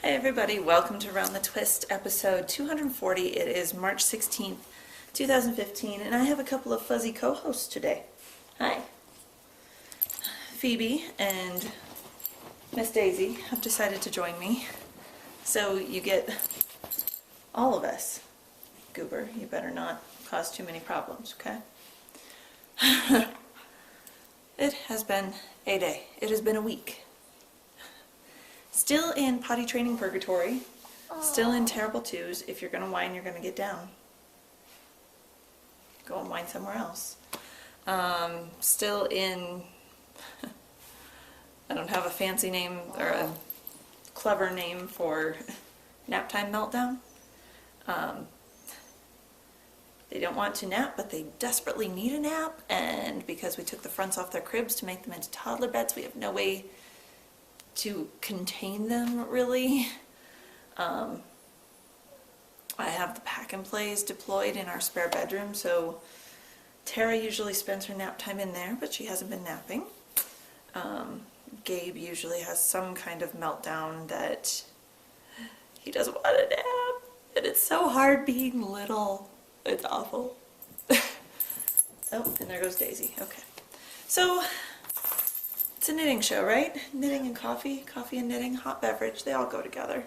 Hi everybody, welcome to Around the Twist episode 240. It is March 16th, 2015, and I have a couple of fuzzy co-hosts today. Hi. Phoebe and Miss Daisy have decided to join me, so you get all of us. Goober, you better not cause too many problems, okay? It has been a day. It has been a week. Still in potty training purgatory. Still in terrible twos. If you're going to whine, you're going to get down. Go and whine somewhere else. Still in... I don't have a fancy name or a clever name for nap time meltdown. They don't want to nap, but they desperately need a nap, and because we took the fronts off their cribs to make them into toddler beds, we have no way to contain them, really. I have the pack-and-plays deployed in our spare bedroom, so Tara usually spends her nap time in there, but she hasn't been napping. Gabe usually has some kind of meltdown that he doesn't want to nap, and it's so hard being little. It's awful. Oh, and there goes Daisy. Okay. So, it's a knitting show, right? Knitting and coffee, coffee and knitting, hot beverage, they all go together.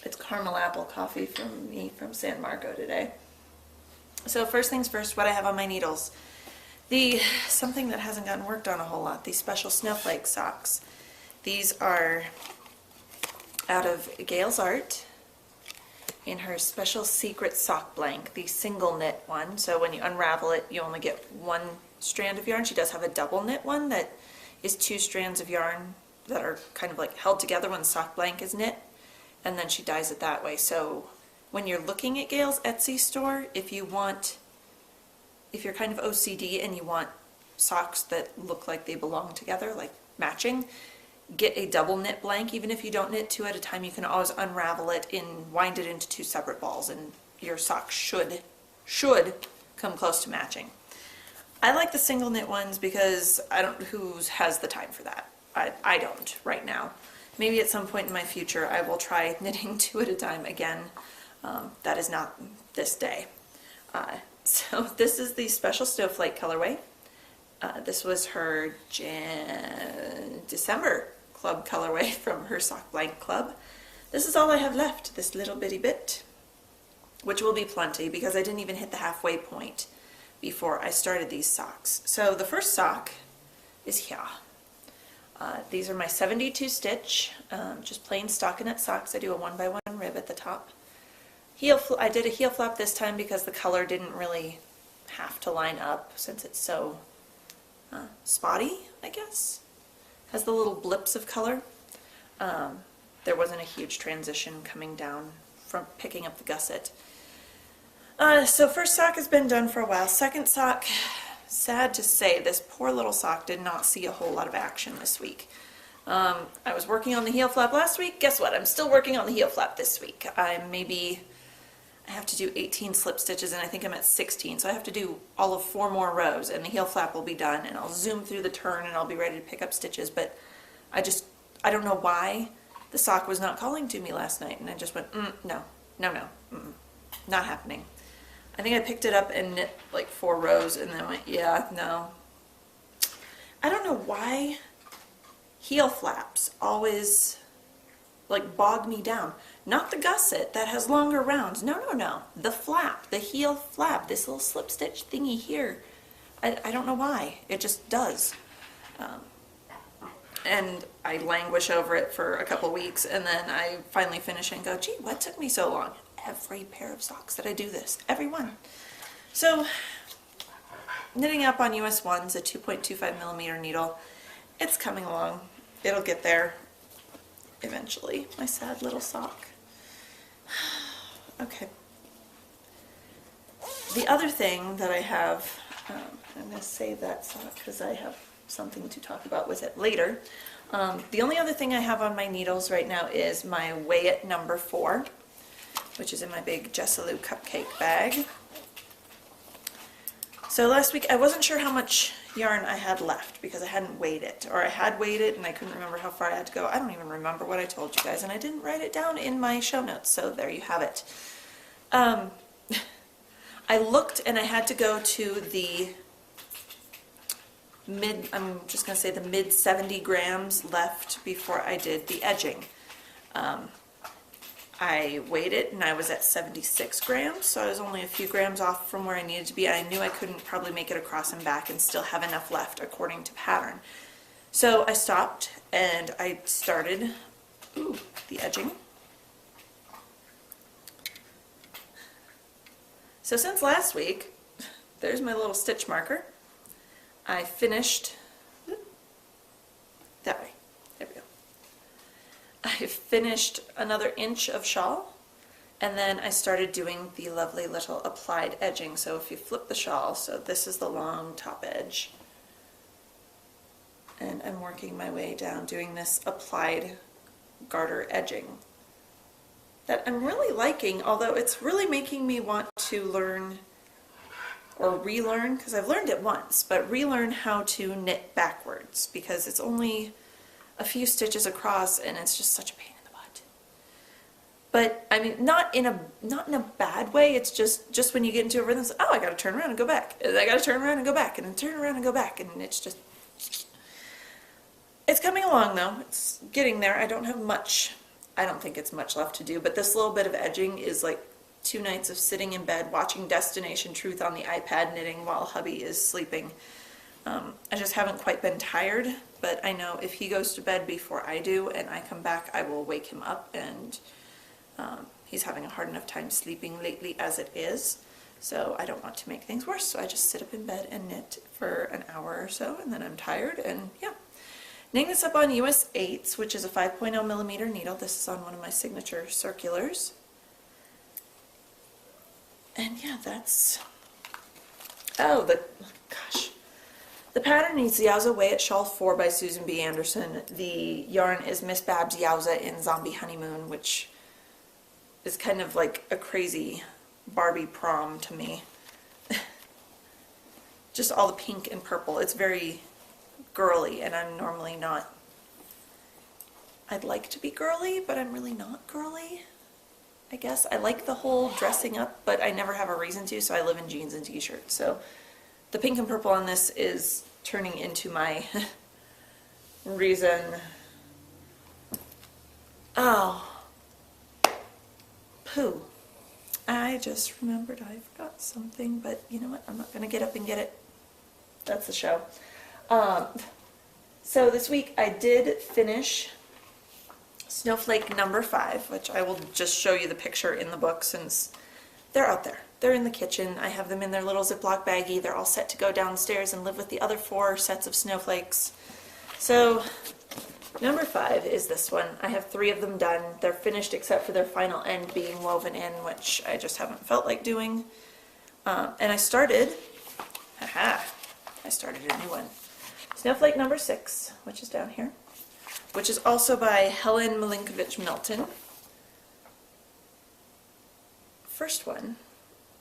It's caramel apple coffee from me from San Marco today. So first things first, what I have on my needles. Something that hasn't gotten worked on a whole lot, these special snowflake socks. These are out of Gail's Art in her special secret sock blank, the single knit one. So when you unravel it, you only get one strand of yarn. She does have a double knit one that is 2 strands of yarn that are kind of like held together when the sock blank is knit, and then she dyes it that way. So when you're looking at Gail's Etsy store, if you're kind of OCD and you want socks that look like they belong together, like matching, get a double knit blank. Even if you don't knit 2 at a time, you can always unravel it and wind it into 2 separate balls, and your socks should come close to matching. I like the single knit ones because who has the time for that? I don't right now. Maybe at some point in my future I will try knitting 2 at a time again. That is not this day. So this is the special snowflake colorway. This was her December club colorway from her sock blank club. This is all I have left, this little bitty bit, which will be plenty because I didn't even hit the halfway point before I started these socks. So the first sock is here. These are my 72 stitch, just plain stockinette socks. I do a 1x1 rib at the top. I did a heel flap this time because the color didn't really have to line up since it's so spotty, I guess. Has the little blips of color. There wasn't a huge transition coming down from picking up the gusset. So first sock has been done for a while. Second sock, sad to say, this poor little sock did not see a whole lot of action this week. I was working on the heel flap last week. Guess what? I'm still working on the heel flap this week. I have to do 18 slip stitches, and I think I'm at 16, so I have to do all of 4 more rows, and the heel flap will be done, and I'll zoom through the turn, and I'll be ready to pick up stitches, but I don't know why the sock was not calling to me last night, and I just went, no, not happening. I think I picked it up and knit like 4 rows, and then went, yeah, no. I don't know why heel flaps always like bog me down. Not the gusset that has longer rounds. No. The flap, the heel flap, this little slip stitch thingy here. I don't know why. It just does. And I languish over it for a couple weeks, and then I finally finish and go, gee, what took me so long? Every pair of socks that I do this. Every one. So, knitting up on US 1's a 2.25mm needle. It's coming along. It'll get there eventually. My sad little sock. Okay. The other thing that I have, I'm going to save that sock because I have something to talk about with it later. The only other thing I have on my needles right now is my Weigh It number 4, which is in my big Jessalou cupcake bag. So last week I wasn't sure how much yarn I had left because I hadn't weighed it, or I had weighed it and I couldn't remember how far I had to go. I don't even remember what I told you guys, and I didn't write it down in my show notes, so there you have it. I looked and I had to go to the I'm just going to say the mid 70 grams left before I did the edging. I weighed it and I was at 76 grams, so I was only a few grams off from where I needed to be. I knew I couldn't probably make it across and back and still have enough left according to pattern. So I stopped and I started the edging. So since last week, there's my little stitch marker. I finished that way. There we go. I finished another inch of shawl, and then I started doing the lovely little applied edging. So if you flip the shawl, so this is the long top edge, and I'm working my way down doing this applied garter edging that I'm really liking, although it's really making me want to learn or relearn, because I've learned it once, but relearn how to knit backwards, because it's only a few stitches across and it's just such a pain in the butt. But I mean, not in a bad way. It's just when you get into a rhythm, it's, oh, I got to turn around and go back. And I got to turn around and go back, and then turn around and go back, and it's just, it's coming along though. It's getting there. I don't have much. I don't think it's much left to do, but this little bit of edging is like 2 nights of sitting in bed watching Destination Truth on the iPad knitting while hubby is sleeping. I just haven't quite been tired, but I know if he goes to bed before I do and I come back, I will wake him up, and he's having a hard enough time sleeping lately as it is, so I don't want to make things worse, so I just sit up in bed and knit for an hour or so, and then I'm tired, and yeah. Knitting this up on US 8s, which is a 5.0 millimeter needle. This is on one of my signature circulars. And yeah, that's, the pattern is Yowza Way at Shawl 4 by Susan B. Anderson. The yarn is Miss Babs Yowza in Zombie Honeymoon, which is kind of like a crazy Barbie prom to me. Just all the pink and purple. It's very girly, and I'm normally not. I'd like to be girly, but I'm really not girly. I guess I like the whole dressing up, but I never have a reason to, so I live in jeans and t-shirts. So the pink and purple on this is turning into my reason. Oh, poo. I just remembered I forgot something, but you know what? I'm not going to get up and get it. That's the show. So this week I did finish Snowflake number 5, which I will just show you the picture in the book since they're out there. They're in the kitchen. I have them in their little Ziploc baggie. They're all set to go downstairs and live with the other 4 sets of snowflakes. So number 5 is this one. I have 3 of them done. They're finished except for their final end being woven in, which I just haven't felt like doing. And I started a new one. Snowflake number 6, which is down here, which is also by Helen Milinkovich-Milton. First one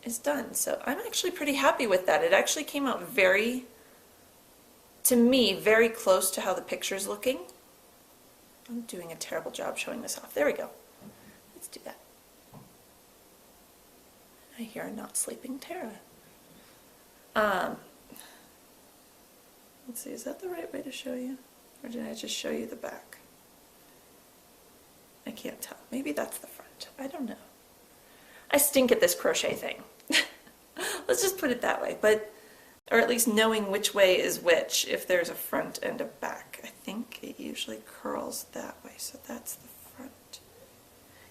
is done, so I'm actually pretty happy with that. It actually came out to me, very close to how the picture's looking. I'm doing a terrible job showing this off. There we go. Let's do that. I hear a not sleeping Tara. Let's see, is that the right way to show you? Or did I just show you the back? I can't tell. Maybe that's the front. I don't know. I stink at this crochet thing. Let's just put it that way. But, or at least knowing which way is which if there's a front and a back. I think it usually curls that way, so that's the front.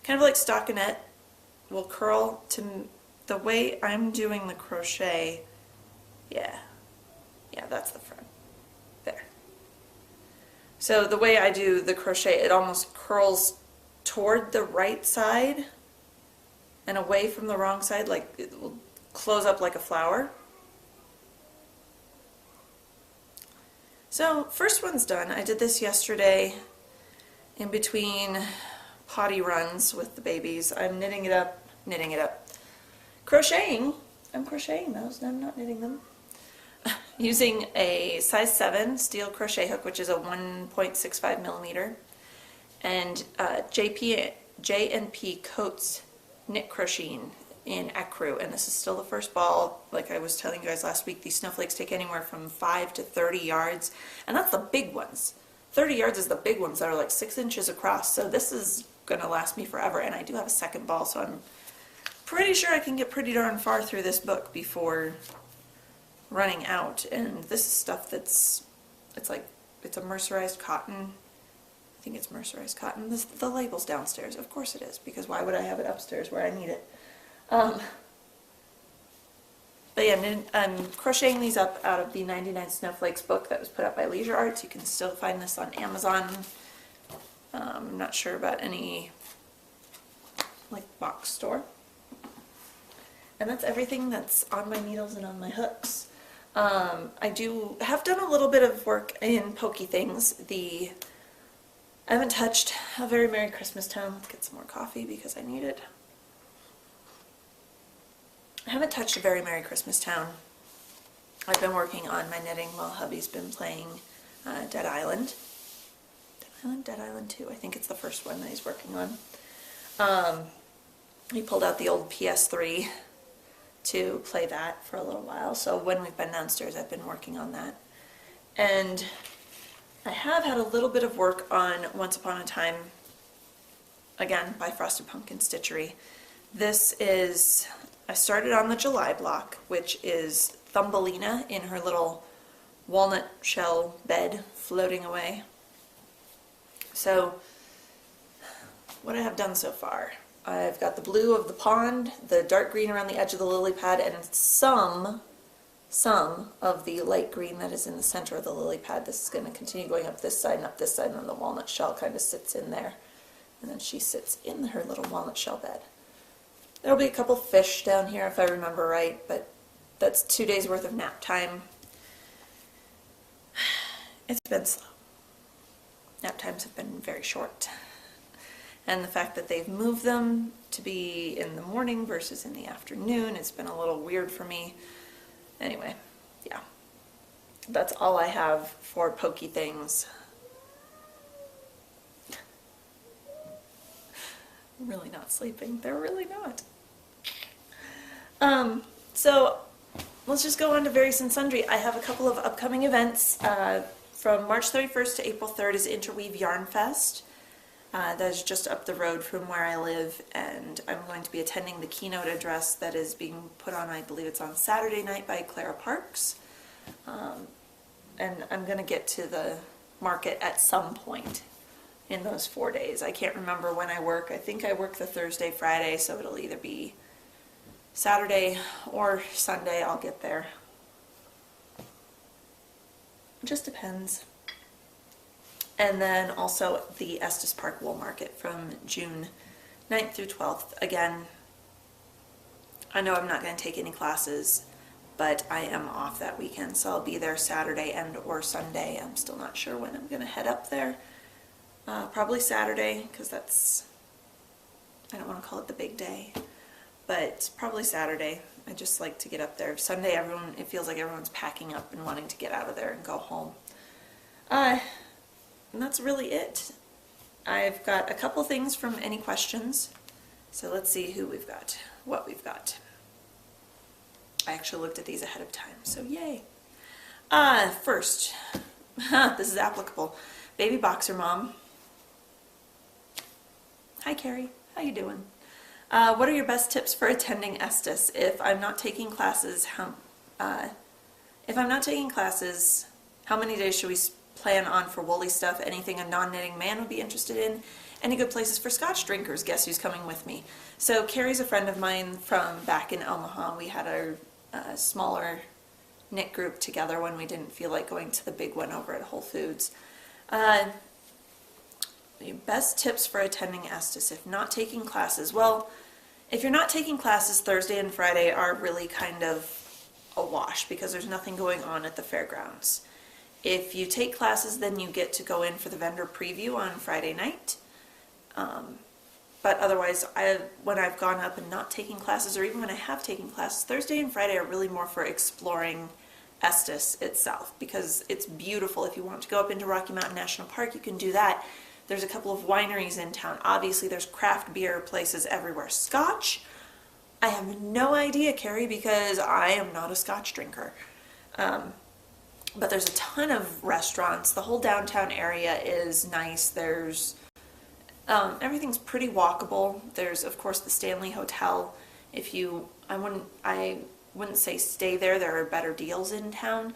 Kind of like stockinette will curl to the way I'm doing the crochet. Yeah, that's the front. There. So the way I do the crochet, it almost curls toward the right side and away from the wrong side, like it will close up like a flower. So first one's done. I did this yesterday in between potty runs with the babies. I'm knitting it up. Crocheting. I'm crocheting those and I'm not knitting them. using a size 7 steel crochet hook, which is a 1.65 millimeter, and J&P Coats knit crocheting in ecru, and this is still the first ball. Like I was telling you guys last week, these snowflakes take anywhere from 5 to 30 yards, and that's the big ones. 30 yards is the big ones that are like 6 inches across, so this is gonna last me forever. And I do have a second ball, so I'm pretty sure I can get pretty darn far through this book before running out. And this is stuff that's, it's a mercerized cotton. I think it's mercerized cotton. The label's downstairs. Of course it is, because why would I have it upstairs where I need it? But yeah, I'm crocheting these up out of the 99 Snowflakes book that was put out by Leisure Arts. You can still find this on Amazon. I'm not sure about any like box store. And that's everything that's on my needles and on my hooks. I have done a little bit of work in pokey things. I haven't touched A Very Merry Christmas Town. Let's get some more coffee because I need it. I haven't touched A Very Merry Christmas Town. I've been working on my knitting while hubby's been playing Dead Island. Dead Island 2, I think it's the first one that he's working on. He pulled out the old PS3 to play that for a little while, so when we've been downstairs I've been working on that. And I have had a little bit of work on Once Upon a Time, again by Frosted Pumpkin Stitchery. This is, I started on the July block, which is Thumbelina in her little walnut shell bed floating away. So what I have done so far, I've got the blue of the pond, the dark green around the edge of the lily pad, and some of the light green that is in the center of the lily pad. This is going to continue going up this side and up this side, and then the walnut shell kind of sits in there. And then she sits in her little walnut shell bed. There'll be a couple fish down here if I remember right, but that's 2 days worth of nap time. It's been slow. Nap times have been very short. And the fact that they've moved them to be in the morning versus in the afternoon, it's been a little weird for me. Anyway, yeah. That's all I have for pokey things. I'm really not sleeping. They're really not. So let's just go on to various and sundry. I have a couple of upcoming events. From March 31st to April 3rd is Interweave Yarn Fest. That is just up the road from where I live, and I'm going to be attending the keynote address that is being put on, I believe it's on Saturday night, by Clara Parks. And I'm going to get to the market at some point in those 4 days. I can't remember when I work. I think I work the Thursday, Friday, so it'll either be Saturday or Sunday I'll get there. It just depends. And then also the Estes Park Wool Market from June 9th through 12th. Again, I know I'm not going to take any classes, but I am off that weekend, so I'll be there Saturday and or Sunday. I'm still not sure when I'm going to head up there. Probably Saturday, because that's, I don't want to call it the big day, but probably Saturday. I just like to get up there. Sunday, it feels like everyone's packing up and wanting to get out of there and go home. And that's really it. I've got a couple things from any questions. So let's see who we've got, what we've got. I actually looked at these ahead of time, so yay. First, this is applicable. Baby Boxer Mom. Hi Carrie, how you doing? What are your best tips for attending Estes? If I'm not taking classes, how many days should we plan on for woolly stuff? Anything a non-knitting man would be interested in? Any good places for Scotch drinkers? Guess who's coming with me? So Carrie's a friend of mine from back in Omaha. We had our smaller knit group together when we didn't feel like going to the big one over at Whole Foods. Best tips for attending Estes if not taking classes. Well, if you're not taking classes, Thursday and Friday are really kind of a wash because there's nothing going on at the fairgrounds. If you take classes, then you get to go in for the vendor preview on Friday night. But otherwise, when I've gone up and not taking classes, or even when I have taken classes, Thursday and Friday are really more for exploring Estes itself, because it's beautiful. If you want to go up into Rocky Mountain National Park, you can do that. There's a couple of wineries in town. Obviously, there's craft beer places everywhere. Scotch, I have no idea, Carrie, because I am not a Scotch drinker. But there's a ton of restaurants. The whole downtown area is nice. There's everything's pretty walkable. There's, of course, the Stanley Hotel. I wouldn't say stay there. There are better deals in town.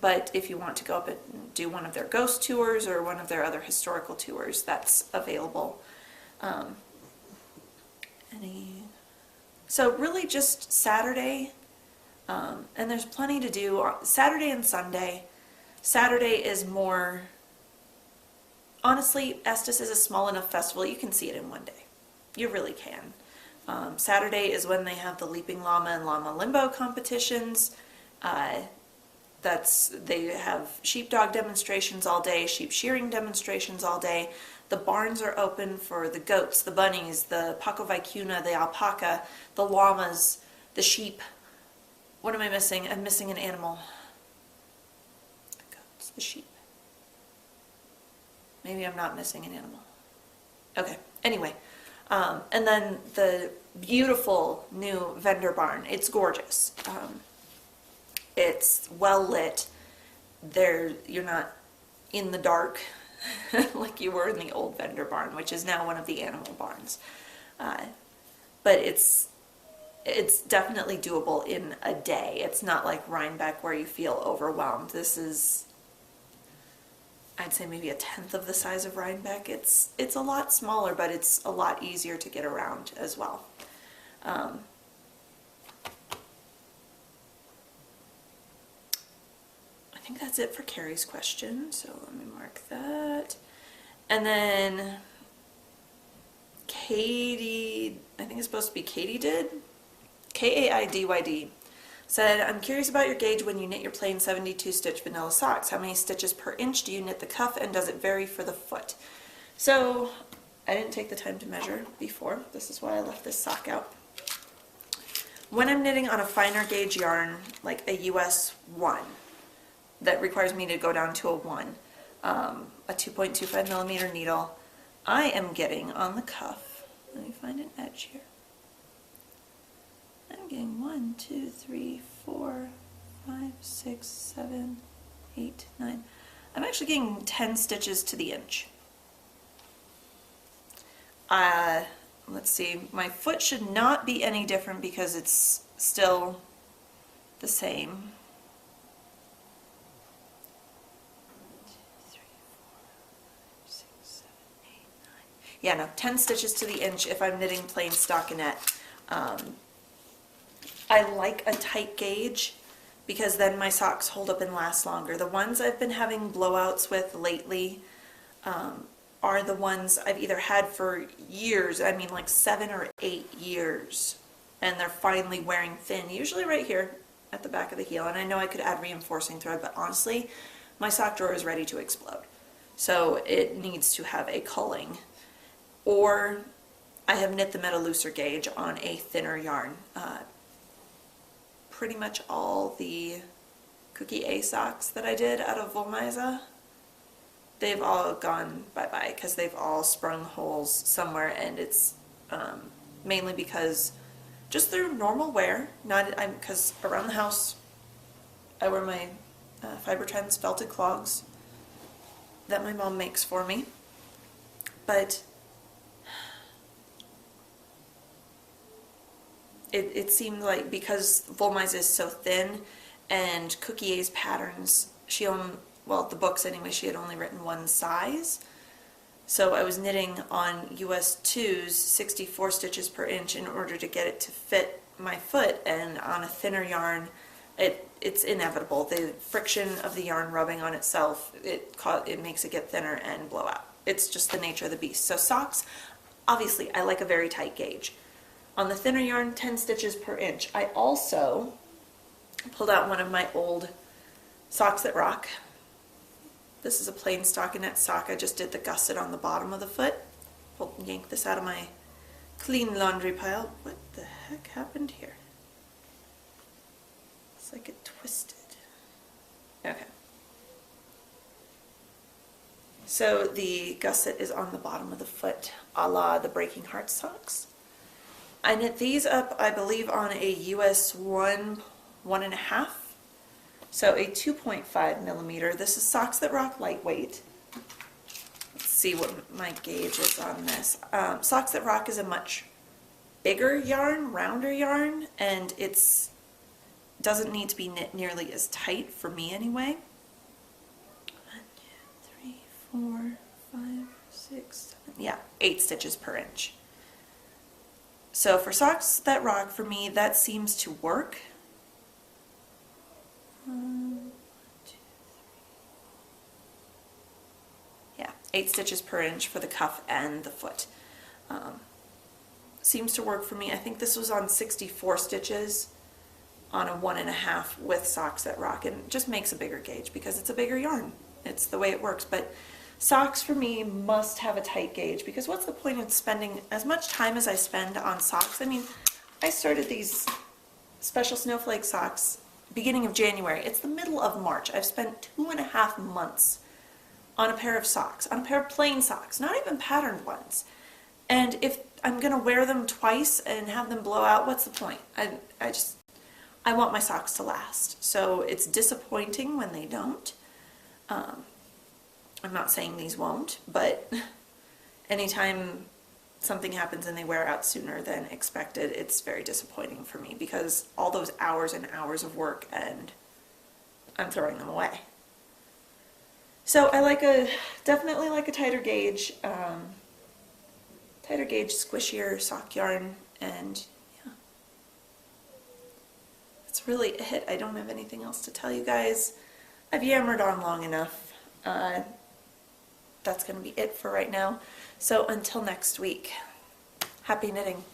But if you want to go up and do one of their ghost tours or one of their other historical tours, that's available. So really just Saturday, and there's plenty to do. Saturday and Sunday. Saturday is more, honestly, Estes is a small enough festival, you can see it in one day. You really can. Saturday is when they have the Leaping Llama and Llama Limbo competitions. They have sheepdog demonstrations all day, sheep shearing demonstrations all day. The barns are open for the goats, the bunnies, the Paco Vicuna, the alpaca, the llamas, the sheep. What am I missing? I'm missing an animal. The goats, the sheep. Maybe I'm not missing an animal. Okay, anyway. And then the beautiful new vendor barn. It's gorgeous. It's well lit. You're not in the dark like you were in the old vendor barn, which is now one of the animal barns. But it's definitely doable in a day. It's not like Rhinebeck where you feel overwhelmed. This is, I'd say, maybe a tenth of the size of Rhinebeck. It's a lot smaller, but it's a lot easier to get around as well. I think that's it for Carrie's question, so let me mark that. And then Katie, I think it's supposed to be Katie did, Kaidyd, said, I'm curious about your gauge when you knit your plain 72 stitch vanilla socks. How many stitches per inch do you knit the cuff, and does it vary for the foot? So I didn't take the time to measure before. This is why I left this sock out. When I'm knitting on a finer gauge yarn, like a US 1, that requires me to go down to a 1, a 2.25 millimeter needle, I am getting on the cuff, let me find an edge here, I'm getting 1, 2, 3, 4, 5, 6, 7, 8, 9, I'm actually getting 10 stitches to the inch. Let's see, my foot should not be any different because it's still the same. Yeah, no, 10 stitches to the inch if I'm knitting plain stockinette. I like a tight gauge because then my socks hold up and last longer. The ones I've been having blowouts with lately are the ones I've either had for years, I mean like 7 or 8 years, and they're finally wearing thin, usually right here at the back of the heel. And I know I could add reinforcing thread, but honestly, my sock drawer is ready to explode. So it needs to have a culling. Or I have knit them at a looser gauge on a thinner yarn. Pretty much all the Cookie A socks that I did out of Volmaiza, they've all gone bye-bye because they've all sprung holes somewhere, and it's mainly because just they're normal wear, because around the house I wear my Fiber Trends felted clogs that my mom makes for me, but it seemed like because Volmaiza is so thin and Cookie A's patterns, well, the books anyway, she had only written one size. So I was knitting on US 2s 64 stitches per inch in order to get it to fit my foot, and on a thinner yarn, it's inevitable. The friction of the yarn rubbing on itself, it makes it get thinner and blow out. It's just the nature of the beast. So socks, obviously, I like a very tight gauge. On the thinner yarn, 10 stitches per inch. I also pulled out one of my old Socks That Rock. This is a plain stockinette sock. I just did the gusset on the bottom of the foot. Yank this out of my clean laundry pile. What the heck happened here? It's like it twisted. Okay. So the gusset is on the bottom of the foot, a la the Breaking Heart socks. I knit these up, I believe, on a US 1.5, so a 2.5 millimeter. This is Socks That Rock lightweight. Let's see what my gauge is on this. Socks That Rock is a much bigger yarn, rounder yarn, and it's doesn't need to be knit nearly as tight for me anyway. 1, 2, 3, 4, 5, 6, 7, yeah, 8 stitches per inch. So for Socks That Rock, for me, that seems to work. 1, 2, 3. Yeah, 8 stitches per inch for the cuff and the foot. Seems to work for me. I think this was on 64 stitches on a 1.5 with Socks That Rock, and it just makes a bigger gauge because it's a bigger yarn. It's the way it works. But socks for me must have a tight gauge, because what's the point of spending as much time as I spend on socks? I mean, I started these special snowflake socks beginning of January. It's the middle of March. I've spent 2.5 months on a pair of socks, on a pair of plain socks, not even patterned ones. And if I'm going to wear them twice and have them blow out, what's the point? I want my socks to last. So it's disappointing when they don't. I'm not saying these won't, but anytime something happens and they wear out sooner than expected, it's very disappointing for me, because all those hours and hours of work, and I'm throwing them away. So I definitely like a tighter gauge, squishier sock yarn, and yeah, that's really it. I don't have anything else to tell you guys. I've yammered on long enough. That's going to be it for right now. So until next week, happy knitting.